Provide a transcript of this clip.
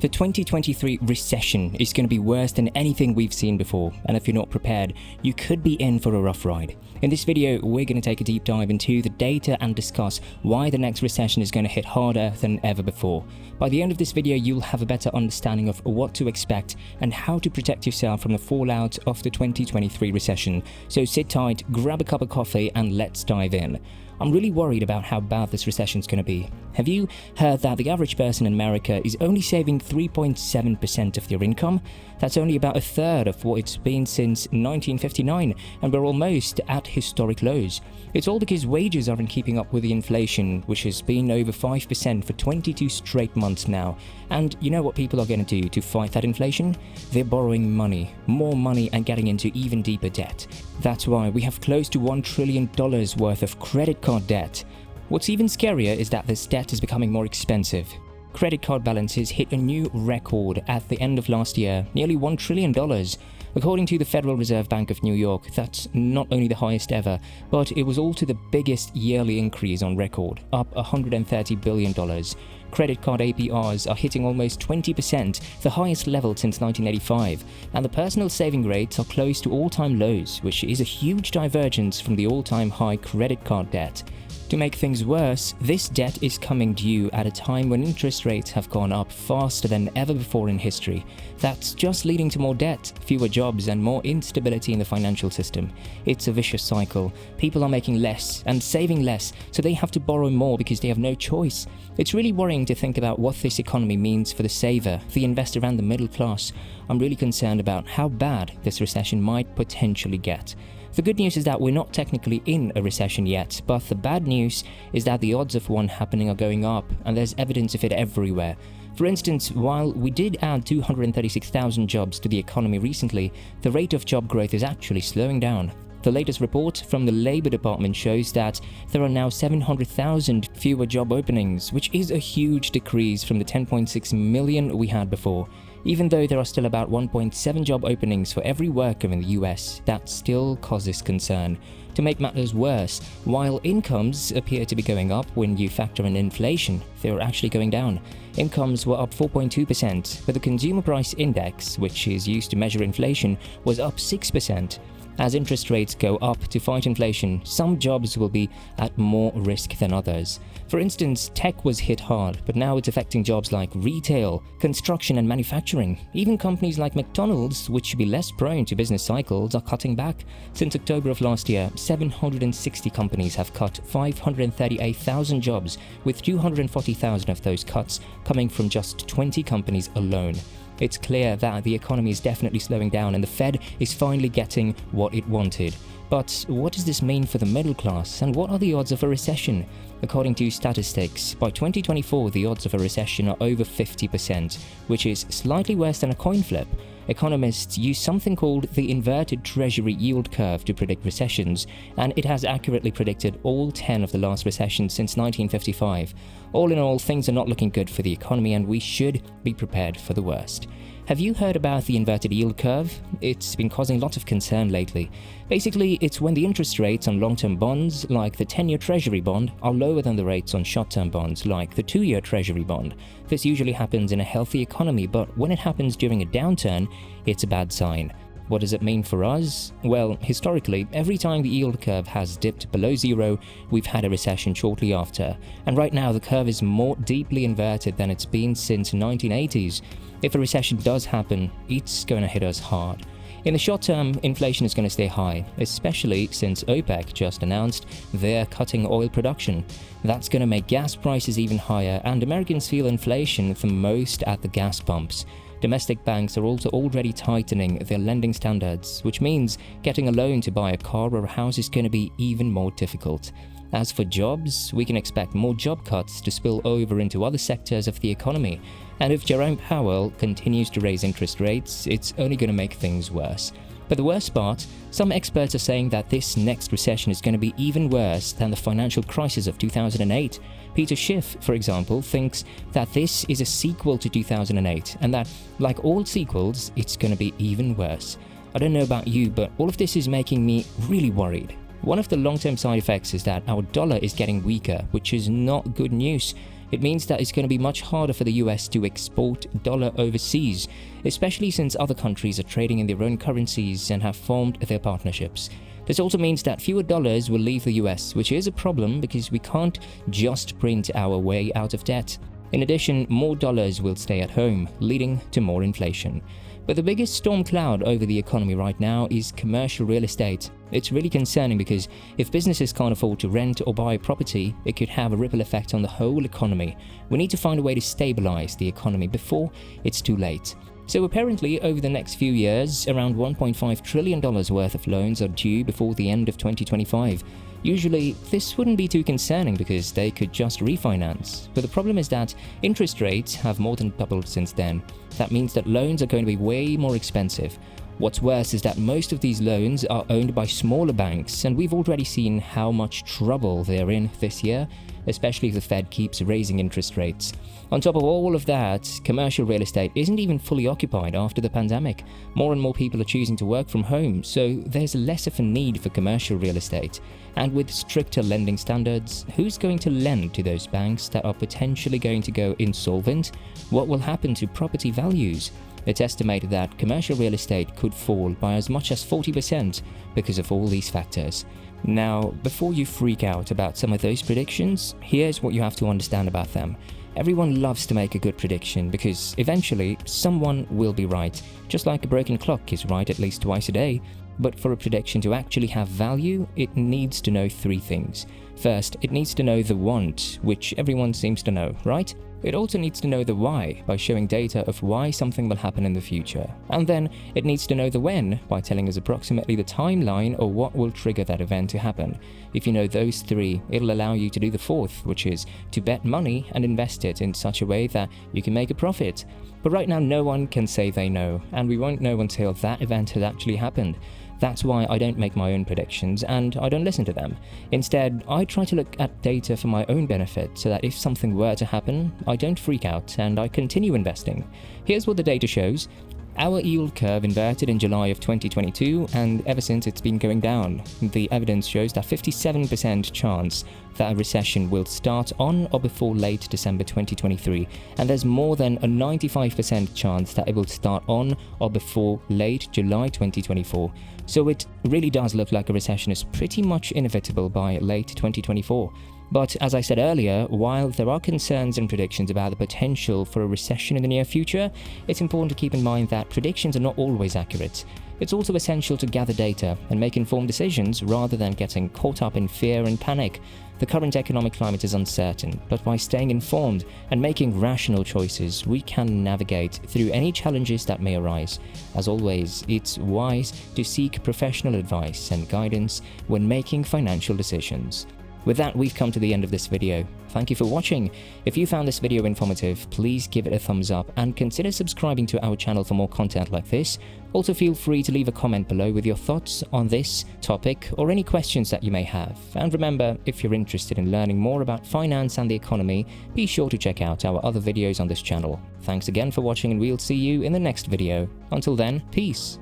The 2023 recession is going to be worse than anything we've seen before, and if you're not prepared, you could be in for a rough ride. In this video, we're going to take a deep dive into the data and discuss why the next recession is going to hit harder than ever before. By the end of this video, you'll have a better understanding of what to expect and how to protect yourself from the fallout of the 2023 recession. So sit tight, grab a cup of coffee, and let's dive in. I'm really worried about how bad this recession is going to be. Have you heard that the average person in America is only saving 3.7% of their income? That's only about a third of what it's been since 1959, and we're almost at historic lows. It's all because wages aren't keeping up with the inflation, which has been over 5% for 22 straight months now. And you know what people are going to do to fight that inflation? They're borrowing money, more money, and getting into even deeper debt. That's why we have close to $1 trillion worth of credit card debt. What's even scarier is that this debt is becoming more expensive. Credit card balances hit a new record at the end of last year, nearly $1 trillion. According to the Federal Reserve Bank of New York, that's not only the highest ever, but it was also the biggest yearly increase on record, up $130 billion. Credit card APRs are hitting almost 20%, the highest level since 1985, and the personal saving rates are close to all-time lows, which is a huge divergence from the all-time high credit card debt. To make things worse, this debt is coming due at a time when interest rates have gone up faster than ever before in history. That's just leading to more debt, fewer jobs, and more instability in the financial system. It's a vicious cycle. People are making less and saving less, so they have to borrow more because they have no choice. It's really worrying to think about what this economy means for the saver, the investor, and the middle class. I'm really concerned about how bad this recession might potentially get. The good news is that we're not technically in a recession yet, but the bad news is that the odds of one happening are going up, and there's evidence of it everywhere. For instance, while we did add 236,000 jobs to the economy recently, the rate of job growth is actually slowing down. The latest report from the Labor Department shows that there are now 700,000 fewer job openings, which is a huge decrease from the 10.6 million we had before. Even though there are still about 1.7 job openings for every worker in the US, that still causes concern. To make matters worse, while incomes appear to be going up when you factor in inflation, they're actually going down. Incomes were up 4.2%, but the Consumer Price Index, which is used to measure inflation, was up 6%. As interest rates go up to fight inflation, some jobs will be at more risk than others. For instance, tech was hit hard, but now it's affecting jobs like retail, construction, and manufacturing. Even companies like McDonald's, which should be less prone to business cycles, are cutting back. Since October of last year, 760 companies have cut 538,000 jobs, with 240,000 of those cuts coming from just 20 companies alone. It's clear that the economy is definitely slowing down and the Fed is finally getting what it wanted. But what does this mean for the middle class, and what are the odds of a recession? According to statistics, by 2024 the odds of a recession are over 50%, which is slightly worse than a coin flip. Economists use something called the inverted treasury yield curve to predict recessions, and it has accurately predicted all 10 of the last recessions since 1955. All in all, things are not looking good for the economy, and we should be prepared for the worst. Have you heard about the inverted yield curve? It's been causing lots of concern lately. Basically, it's when the interest rates on long-term bonds, like the 10-year Treasury bond, are lower than the rates on short-term bonds, like the 2-year Treasury bond. This usually happens in a healthy economy, but when it happens during a downturn, it's a bad sign. What does it mean for us? Well, historically, every time the yield curve has dipped below zero, we've had a recession shortly after. And right now, the curve is more deeply inverted than it's been since the 1980s. If a recession does happen, it's going to hit us hard. In the short term, inflation is going to stay high, especially since OPEC just announced they're cutting oil production. That's going to make gas prices even higher, and Americans feel inflation the most at the gas pumps. Domestic banks are also already tightening their lending standards, which means getting a loan to buy a car or a house is going to be even more difficult. As for jobs, we can expect more job cuts to spill over into other sectors of the economy. And if Jerome Powell continues to raise interest rates, it's only going to make things worse. But the worst part, some experts are saying that this next recession is going to be even worse than the financial crisis of 2008. Peter Schiff, for example, thinks that this is a sequel to 2008, and that, like all sequels, it's going to be even worse. I don't know about you, but all of this is making me really worried. One of the long-term side effects is that our dollar is getting weaker, which is not good news. It means that it's going to be much harder for the US to export dollar overseas, especially since other countries are trading in their own currencies and have formed their partnerships. This also means that fewer dollars will leave the US, which is a problem because we can't just print our way out of debt. In addition, more dollars will stay at home, leading to more inflation. But the biggest storm cloud over the economy right now is commercial real estate. It's really concerning because if businesses can't afford to rent or buy property, it could have a ripple effect on the whole economy. We need to find a way to stabilize the economy before it's too late. So apparently, over the next few years, around $1.5 trillion worth of loans are due before the end of 2025. Usually, this wouldn't be too concerning because they could just refinance. But the problem is that interest rates have more than doubled since then. That means that loans are going to be way more expensive. What's worse is that most of these loans are owned by smaller banks, and we've already seen how much trouble they're in this year, especially if the Fed keeps raising interest rates. On top of all of that, commercial real estate isn't even fully occupied after the pandemic. More and more people are choosing to work from home, so there's less of a need for commercial real estate. And with stricter lending standards, who's going to lend to those banks that are potentially going to go insolvent? What will happen to property values? It's estimated that commercial real estate could fall by as much as 40% because of all these factors. Now, before you freak out about some of those predictions, here's what you have to understand about them. Everyone loves to make a good prediction because eventually someone will be right, just like a broken clock is right at least twice a day. But for a prediction to actually have value, it needs to know three things. First, it needs to know the want, which everyone seems to know, right? It also needs to know the why by showing data of why something will happen in the future. And then it needs to know the when by telling us approximately the timeline or what will trigger that event to happen. If you know those three, it'll allow you to do the fourth, which is to bet money and invest it in such a way that you can make a profit. But right now no one can say they know, and we won't know until that event has actually happened. That's why I don't make my own predictions and I don't listen to them. Instead, I try to look at data for my own benefit so that if something were to happen, I don't freak out and I continue investing. Here's what the data shows. Our yield curve inverted in July of 2022, and ever since it's been going down. The evidence shows that 57% chance that a recession will start on or before late December 2023, and there's more than a 95% chance that it will start on or before late July 2024. So it really does look like a recession is pretty much inevitable by late 2024. But as I said earlier, while there are concerns and predictions about the potential for a recession in the near future, it's important to keep in mind that predictions are not always accurate. It's also essential to gather data and make informed decisions rather than getting caught up in fear and panic. The current economic climate is uncertain, but by staying informed and making rational choices, we can navigate through any challenges that may arise. As always, it's wise to seek professional advice and guidance when making financial decisions. With that, we've come to the end of this video. Thank you for watching. If you found this video informative, please give it a thumbs up and consider subscribing to our channel for more content like this. Also, feel free to leave a comment below with your thoughts on this topic or any questions that you may have. And remember, if you're interested in learning more about finance and the economy, be sure to check out our other videos on this channel. Thanks again for watching, and we'll see you in the next video. Until then, peace.